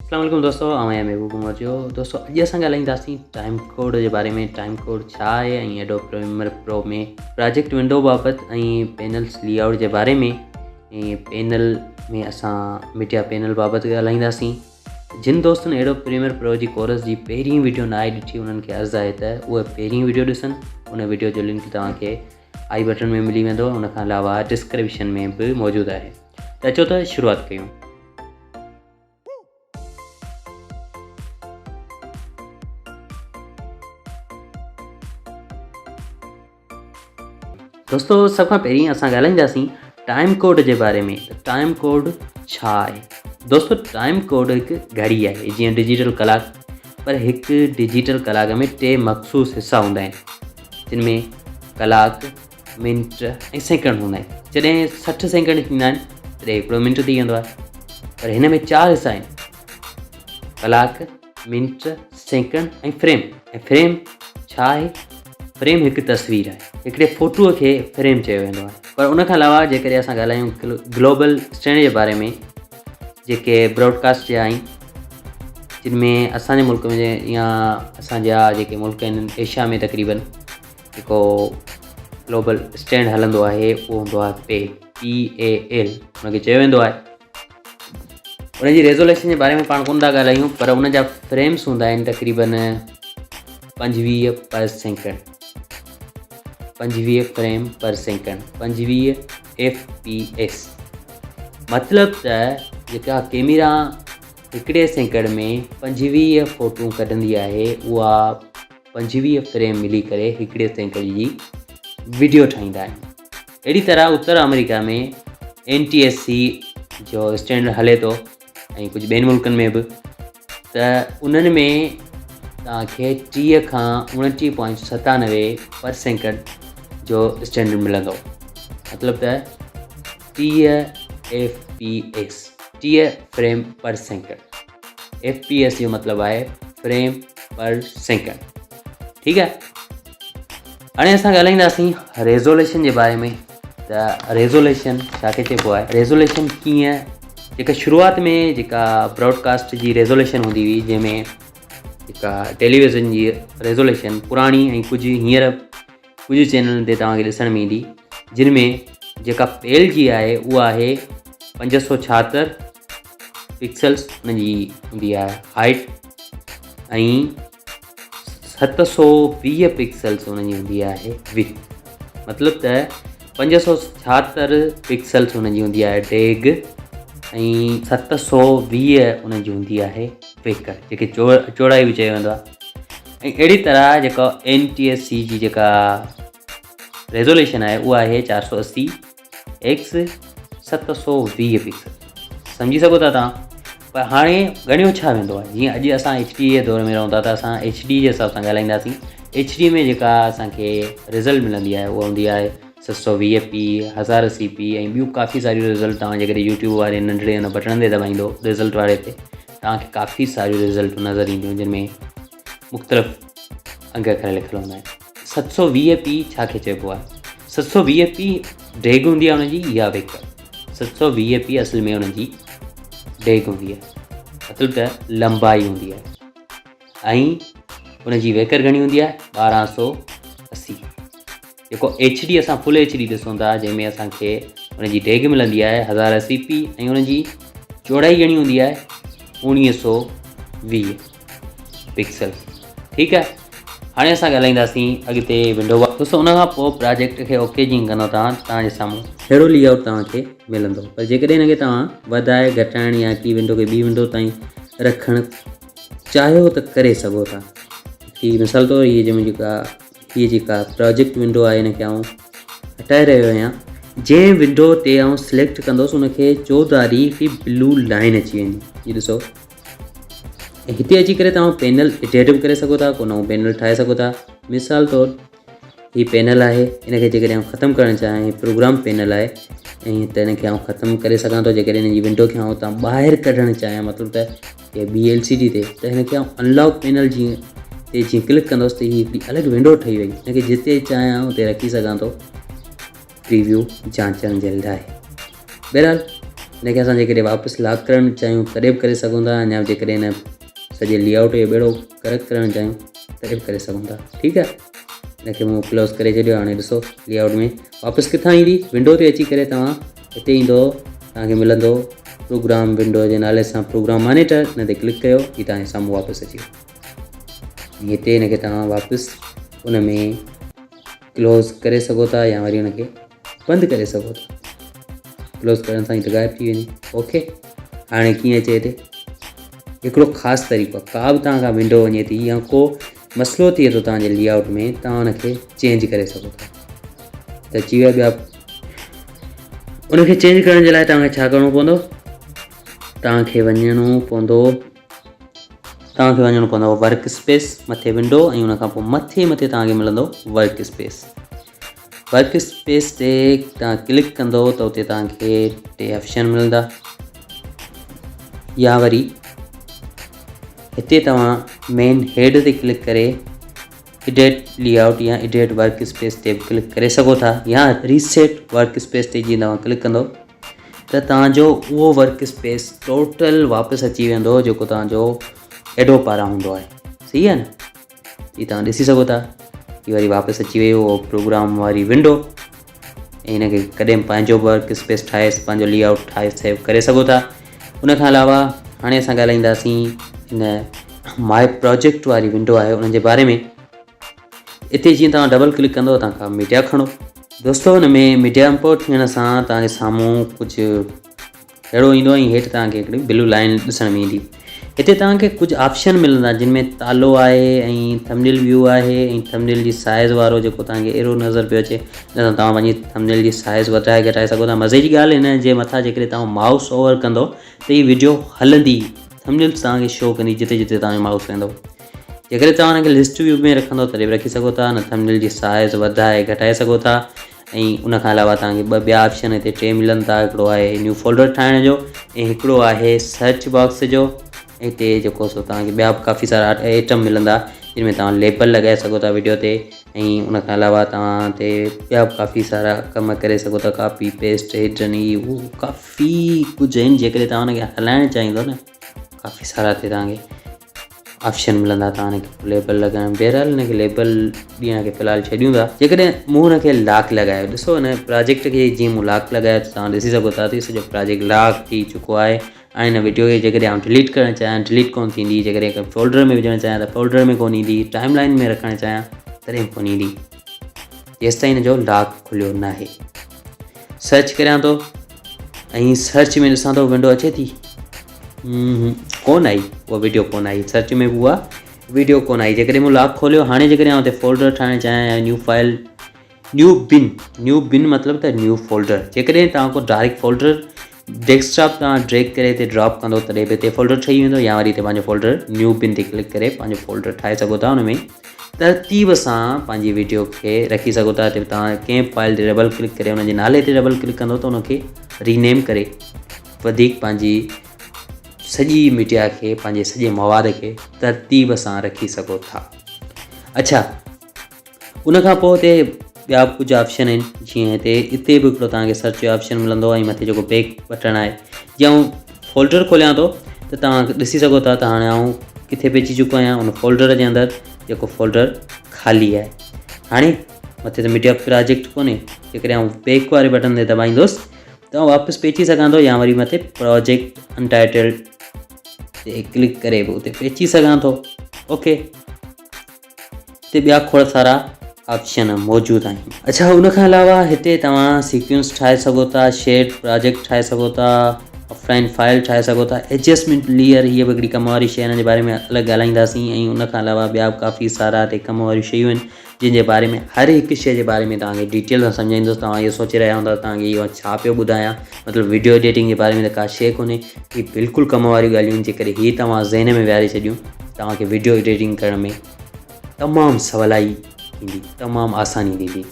अस्सलाम वालेकुम दोस्तों, आउं महबूब उमर जो दोस्तों अॼु असां ॻाल्हाईंदासीं टाइम कोड जे बारे में। टाइम कोड छा आहे ऐं एडोब प्रीमियर प्रो में प्रोजेक्ट विंडो बाबति ऐं पैनल्स लेआउट जे बारे में। ऐं पैनल में असां मीडिया पैनल बाबति ॻाल्हाईंदासीं। जिन दोस्तनि एडोब प्रीमियर प्रो जी कोर्स जी पहिरीं वीडियो न आहे ॾिठी, उन्हनि खे अर्ज़ु आहे त उहे पहिरीं वीडियो ॾिसनि। उन वीडियो जो लिंक तव्हांखे आई बटन में मिली वेंदो। उन खां अलावा डिस्क्रिप्शन में बि मौजूदु आहे। त अचो त शुरूआति कयूं। दोस्तों सभ खां पहिरीं असां ॻाल्हाईंदासीं टाइम कोड जे बारे में। टाइम कोड छा आहे? दोस्तों टाइम कोड हिकु घड़ी आहे, जीअं डिजिटल कलाक, पर हिकु डिजिटल कलाक में 3 मख़सूस हिसा हूंदा आहिनि, जिन में कलाक, मिंट ऐं सेकंड हूंदा आहिनि। जॾहिं 60 सेकंड थींदा आहिनि तॾहिं हिकिड़ो मिंट थी वेंदो आहे। पर हिन में 4 हिसा आहिनि: कलाक, मिंट, सेकंड ऐं फ्रेम। ऐं फ्रेम छा आहे? फ्रेम हिकु तस्वीर आहे, हिकिड़े फ़ोटूअ खे फ्रेम चयो वेंदो आहे। पर उन खां अलावा जेकॾहिं असां ॻाल्हायूं ग्लोबल स्टैंड जे बारे में, जेके ब्रॉडकास्ट जा आहिनि, जिन में असांजे मुल्क में या असांजा जेके मुल्क आहिनि एशिया में तक़रीबन जेको ग्लोबल स्टैंड हलंदो आहे उहो हूंदो आहे PAL, हुनखे चयो वेंदो आहे। उनजी रेज़ोल्यूशन जे बारे में पाण कोन था ॻाल्हायूं, पर उन जा फ्रेम्स हूंदा आहिनि तक़रीबन 25 पर सेकंड। 25 फ्रेम पर सेकंड, 25 FPS। मतिलबु त जेका कैमरा हिकिड़े सेकंड में 25 फ़ोटूं कढंदी आहे, उहा 25 फ्रेम मिली करे हिकिड़े सेकंड जी वीडियो ठाहींदा आहिनि। अहिड़ी तरह उत्तर अमेरिका में NTSC जो स्टैंड हले थो, ऐं कुझु ॿियनि मुल्कनि में बि, त उन्हनि में तव्हांखे 30 खां 29.97 पर सेकंड जो स्टैंडर्ड मिलंदो। मतिलबु त 30 FPS, 30 फ्रेम पर सेकंड। FPS जो मतिलबु आहे फ्रेम पर सेकंड। ठीकु आहे, हाणे असां ॻाल्हाईंदासीं रेज़ोल्यूशन जे बारे में। त रेज़ोल्यूशन छाखे चइबो आहे? रेज़ोल्यूशन कीअं, जेका शुरूआति में जेका ब्रॉडकास्ट जी रेज़ोल्यूशन हूंदी हुई, जंहिंमें जेका टेलीविज़न जी रेज़ोल्यूशन पुराणी ऐं कुझु चैनलनि ते तव्हांखे ॾिसण में ईंदी, जिन में जेका PAL जी आहे उहा आहे 576 पिक्सल्स हुनजी हूंदी आहे हाइट, ऐं 720 पिक्सल्स हुनजी हूंदी आहे विथ। मतिलबु त 576 पिक्सल्स हुनजी हूंदी आहे डेग, ऐं 720 हुनजी हूंदी आहे वेकर, जेके चौड़ाई बि चयो वेंदो आहे। ऐं अहिड़ी तरह जेका NTSC जी जेका रेज़ोल्यूशन आहे उहा आहे 480 x 720 पिक्सल। सम्झी सघो था तव्हां। पर हाणे ॻणियो छा वेंदो आहे? जीअं अॼु असां HD जे दौर में रहूं था, त असां HD जे हिसाब सां ॻाल्हाईंदासीं। HD में जेका असांखे रिज़ल्ट मिलंदी आहे उहा हूंदी आहे 720p, 1080p ऐं ॿियूं काफ़ी सारियूं रिज़ल्ट। तव्हां जेकॾहिं यूट्यूब वारे नंढड़े हुन बटन ते दॿाईंदो रिज़ल्ट वारे ते, तव्हांखे काफ़ी सारियूं रिज़ल्ट नज़र ईंदियूं, जिन में मुख़्तलिफ़ अंग अखर लिखियलु हूंदा आहिनि। 720p छाखे चइबो आहे? 720p डेग हूंदी आहे हुनजी या वेकर। 720p असल में हुनजी डेग हूंदी आहे, मतिलबु त लंबाई हूंदी आहे। ऐं हुनजी वेकर घणी हूंदी आहे? 1280। जेको HD असां फुल HD ॾिसूं था, जंहिंमें असांखे हुनजी डेग मिलंदी आहे 1080p, ऐं हुनजी चौड़ाई घणी हूंदी आहे? 1920 पिक्सल। ठीकु आहे, हाणे असां ॻाल्हाईंदासीं अॻिते विंडो। दोस्तों उन खां पोइ प्रोजेक्ट खे ओके जीअं कंदो तव्हांजे साम्हूं अहिड़ो लेआउट तव्हांखे मिलंदो। पर जेकॾहिं हिनखे तव्हां वधाए घटाइण या की विंडो खे ॿी विंडो ताईं रखणु चाहियो त करे सघो था। की मिसाल तौरु हीअ जेका प्रोजेक्ट विंडो आहे, हिनखे आउं हटाए रहियो आहियां। जंहिं विंडो ते आउं सिलेक्ट कंदुसि उनखे चौधारी हिकिड़ी ब्लू लाइन अची वेंदी। हीअ ॾिसो, हिते अची करे तव्हां पैनल एडिट बि करे सघो था, को नओं पैनल ठाहे सघो था। मिसाल तौरु हीअ पैनल आहे, हिनखे जेकॾहिं आउं ख़तमु करणु चाहियां, हीअ प्रोग्राम पैनल आहे, ऐं त हिनखे आउं ख़तमु करे सघां थो। जेकॾहिं हिनजी विंडो खे आउं तव्हां ॿाहिरि कढणु चाहियां, मतिलबु त इहा LCD ते, त हिनखे आउं अनलॉक पैनल जीअं क्लिक कंदुसि त हीअ हिकिड़ी अलॻि विंडो ठही वई। हिनखे जिते चाहियां उते रखी सघां थो प्रीव्यू जांचण जे लाइ। बहरहाल हिनखे असां जेकॾहिं वापसि लॉक करणु चाहियूं तॾहिं बि करे सघूं था, या जेकॾहिं हिन सॼे लेआउट जो ॿेड़ो करेक्ट करणु चाहियूं तॾहिं बि करे सघूं था। ठीकु आहे, हिनखे मूं क्लोज़ करे छॾियो। हाणे ॾिसो लेआउट में वापसि किथां ईंदी, विंडो ते अची करे तव्हां हिते ईंदो, तव्हांखे मिलंदो प्रोग्राम विंडो जे नाले सां प्रोग्राम मॉनिटर, हिन ते क्लिक कयो, हीअ तव्हांजे साम्हूं वापसि अची वियो। हिते हिनखे तव्हां वापसि उन में क्लोज़ करे सघो था या वरी हुनखे बंदि करे सघो था। क्लोज़ करण सां ई त गायब थी वेंदी। ओके, हाणे कीअं अचे हिते हिकिड़ो ख़ासि तरीक़ो, का बि तव्हां खां विंडो वञे थी या को मसइलो थिए थो तव्हांजे लेआउट में, तव्हां हुनखे चेंज करे सघो था। त अची विया ॿिया, उनखे चेंज करण जे लाइ तव्हांखे छा करिणो पवंदो, तव्हांखे वञिणो पवंदो वर्क स्पेस, मथे विंडो ऐं उनखां पोइ मथे तव्हांखे मिलंदो वर्क स्पेस। वर्क स्पेस ते तव्हां क्लिक कंदो त उते तव्हांखे 2 ऑप्शन मिलंदा, या वरी हिते तव्हां मेन हेड ते क्लिक करे एडिट लेआउट या एडिट वर्क स्पेस ते बि क्लिक करे सघो था, या रीसेट वर्क स्पेस ते जीअं तव्हां क्लिक कंदो त तव्हांजो उहो वर्क स्पेस टोटल वापसि अची वेंदो जेको तव्हांजो एडोब पारां हूंदो आहे। सही आहे न, हीअ तव्हां ॾिसी सघो था, हीअ वरी वापसि अची वियो उहो प्रोग्राम वारी विंडो। ऐं हिनखे कॾहिं पंहिंजो वर्क स्पेस ठाहे, पंहिंजो लेआउट ठाहे सेव करे सघो था। उनखां अलावा हाणे असां ॻाल्हाईंदासीं हिन माय प्रोजेक्ट वारी विंडो आहे उन जे बारे में। हिते जीअं तव्हां डबल क्लिक कंदो तव्हांखां मीडिया खणो। दोस्तो, हिन में मीडिया इंपोर्ट थियण सां तव्हांजे साम्हूं कुझु अहिड़ो ईंदो ऐं हेठि तव्हांखे हिकिड़ी ब्लू लाइन ॾिसण में ईंदी। हिते तव्हांखे कुझु ऑप्शन मिलंदा जिन में तालो आहे ऐं थंबनेल व्यू आहे ऐं थंबनेल जी साइज़ वारो जेको तव्हांखे एरो नज़र पियो अचे, हिन सां तव्हां वञी थंबनेल जी साइज़ वधाए घटाए सघो था। मज़े जी ॻाल्हि हिन जे मथां जेकॾहिं तव्हां माउस ओवर कंदो त हीअ वीडियो हलंदी, थंबनेल तव्हांखे शो कंदी जिते जिते तव्हांजो माउस वेंदो। जेकॾहिं तव्हां हुनखे लिस्ट व्यू में रखंदो तॾहिं बि रखी सघो था, न थंबनेल जी साइज़ वधाए घटाए सघो था। ऐं उनखां अलावा तव्हांखे ॿिया ऑप्शन हिते 3 मिलनि था, हिकिड़ो आहे न्यू फोल्डर ठाहिण जो ऐं हिकिड़ो आहे सर्च बॉक्स जो। हिते जेको सो तव्हांखे ॿिया बि काफ़ी सारा आइटम मिलंदा जिन में तव्हां लेबल लॻाए सघो था वीडियो ते, ऐं उनखां अलावा तव्हां हिते ॿिया बि काफ़ी सारा कम करे सघो था, कॉपी पेस्ट हेठि ई उहो काफ़ी कुझु आहिनि। जेकॾहिं तव्हां हुनखे हलाइणु चाहींदो न, काफ़ी सारा हिते तव्हांखे ऑप्शन मिलंदा। तव्हां हिनखे लेबल लॻाइण, बहरहाल हिनखे लेबल ॾियण खे फ़िलहालु छॾियूं था। जेकॾहिं मूं हुनखे लॉक लॻायो, ॾिसो हिन प्रोजेक्ट खे जीअं मूं लॉक लॻायो त तव्हां ॾिसी सघो था त सॼो प्रोजेक्ट लॉक थी चुको आहे। ऐं हिन वीडियो खे जेकॾहिं आउं डिलीट करणु चाहियां डिलीट कोन थींदी, जेकॾहिं हिकु फोल्डर में विझणु चाहियां त फोल्डर में कोन ईंदी, टाइम लाइन में रखणु चाहियां तॾहिं कोन ईंदी, जेसिताईं हिन जो लॉक खुलियो न आहे। सर्च करियां थो ऐं सर्च में ॾिसां थो विंडो अचे थी, कोन आई उहा वीडियो, कोन आई सर्च में उहा वीडियो कोन आई। जेकॾहिं मूं लॉक खोलियो, हाणे जेकॾहिं आउं हुते फोल्डर ठाहिणु चाहियां या न्यू फाइल, न्यू बिन मतिलबु त न्यू फोल्डर, जेकॾहिं तव्हां को डायरेक्ट फोल्डर डेस्कटॉप तव्हां ड्रैग करे हिते ड्रॉप कंदो तॾहिं बि हिते फोल्डर ठही वेंदो, या वरी हिते पंहिंजो फोल्डर न्यू बिन ते क्लिक करे पंहिंजो फोल्डर ठाहे सघो था। हुन में तरतीब सां पंहिंजी वीडियो खे रखी सघो था। हिते तव्हां कंहिं फाइल ते डबल क्लिक करे हुनजे नाले ते डबल क्लिक कंदो त हुनखे रीनेम करे वधीक पंहिंजी सॼी मीडिया खे, पंहिंजे सॼे मवाद खे तरतीब सां रखी सघो था। अच्छा, उनखां पोइ हिते ॿिया बि कुझु ऑप्शन आहिनि, जीअं हिते बि हिकिड़ो तव्हांखे सर्च जो ऑप्शन मिलंदो ऐं मथे जेको बैक बटन आहे। जीअं आउं फोल्डर खोलियां थो त तव्हां ॾिसी सघो था त हाणे आउं किथे पइजी चुको आहियां, उन फोल्डर जे अंदरि जेको फोल्डर ख़ाली आहे। हाणे मथे त मीडिया प्रोजेक्ट कोन्हे, जेकॾहिं आउं बैक वारे बटन ते दॿाईंदुसि त वापसि पइजी सघां थो, या वरी मथे प्रोजेक्ट अनटाइटल्ड ते क्लिक करे बि उते पइजी सघां थो। ओके, हिते ॿिया खोड़ सारा ऑप्शन मौजूदु आहिनि। अच्छा, उनखां अलावा हिते तव्हां सीक्वेंस ठाहे सघो था, शेड प्रोजेक्ट ठाहे सघो था, ऑफलाइन फाइल ठाहे सघो था, एडजस्टमेंट लेयर, हीअ बि हिकिड़ी कम वारी शइ, हिन जे बारे में अलॻि ॻाल्हाईंदासीं। ऐं उनखां अलावा ॿिया बि काफ़ी सारा हिते कम वारियूं शयूं आहिनि जिन जे बारे में हर हिकु शइ जे बारे में तव्हांखे डिटेल सां सम्झाईंदुसि। तव्हां इहो सोचे रहिया हूंदा तव्हांखे इहो छा पियो ॿुधायां, मतिलबु वीडियो एडिटिंग जे बारे में त का शइ कोन्हे, हीअ बिल्कुलु कम वारियूं ॻाल्हियूं आहिनि। जेकॾहिं हीअ तव्हां ज़हन में विहारे छॾियूं, तव्हांखे वीडियो एडिटिंग करण में तमामु सवलाई ईंदी, तमामु आसानी थींदी।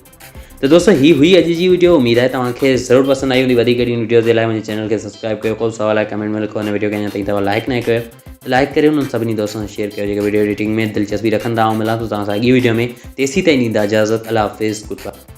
त दोस्तों, ही हुई अॼु जी वीडियो। उमेद आहे तव्हांखे ज़रूरु पसंदि आई हूंदी। वधीक अहिड़ी वीडियोज़ जे लाइ मुंहिंजे चैनल खे सब्सक्राइब कयो। को सवाल आहे कमेंट में लिखो। हिन वीडियो खे अञा ताईं तव्हां लाइक न कयो त लाइक करे उन्हनि सभिनी दोस्तनि सां शेयर कयो जेके वीडियो एडिटिंग में दिलचस्पी रखंदा। ऐं मिलां थो तव्हां सां अॻी वीडियो में। तेसीं ताईं ॾींदा इजाज़त। अल्लाह हाफ़िज़, गुड बाय।